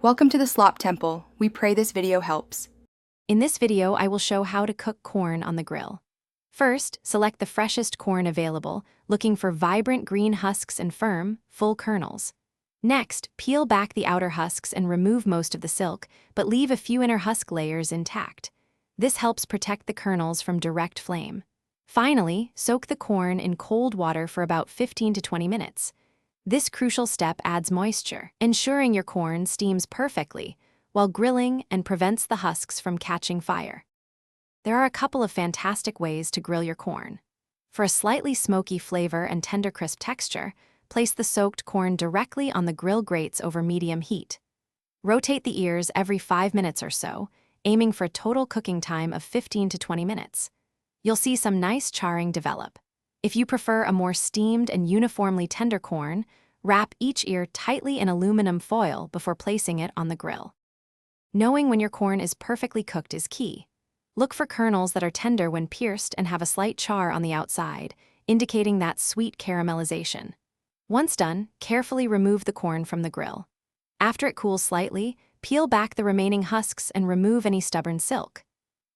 Welcome to the Slop Temple. We pray this video helps. In this video, I will show how to cook corn on the grill. First, select the freshest corn available, looking for vibrant green husks and firm, full kernels. Next, peel back the outer husks and remove most of the silk, but leave a few inner husk layers intact. This helps protect the kernels from direct flame. Finally, soak the corn in cold water for about 15 to 20 minutes. This crucial step adds moisture, ensuring your corn steams perfectly while grilling and prevents the husks from catching fire. There are a couple of fantastic ways to grill your corn. For a slightly smoky flavor and tender crisp texture, place the soaked corn directly on the grill grates over medium heat. Rotate the ears every 5 minutes or so, aiming for a total cooking time of 15 to 20 minutes. You'll see some nice charring develop. If you prefer a more steamed and uniformly tender corn, wrap each ear tightly in aluminum foil before placing it on the grill. Knowing when your corn is perfectly cooked is key. Look for kernels that are tender when pierced and have a slight char on the outside, indicating that sweet caramelization. Once done, carefully remove the corn from the grill. After it cools slightly, peel back the remaining husks and remove any stubborn silk.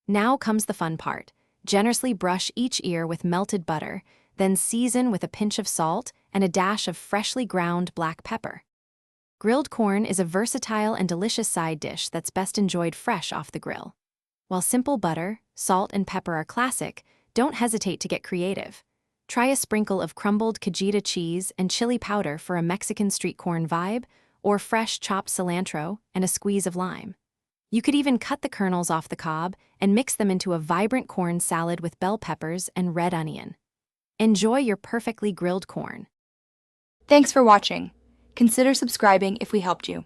Now comes the fun part. Generously brush each ear with melted butter, then season with a pinch of salt and a dash of freshly ground black pepper. Grilled corn is a versatile and delicious side dish that's best enjoyed fresh off the grill. While simple butter, salt, and pepper are classic, don't hesitate to get creative. Try a sprinkle of crumbled cajita cheese and chili powder for a Mexican street corn vibe, or fresh chopped cilantro and a squeeze of lime. You could even cut the kernels off the cob and mix them into a vibrant corn salad with bell peppers and red onion. Enjoy your perfectly grilled corn. Thanks for watching. Consider subscribing if we helped you.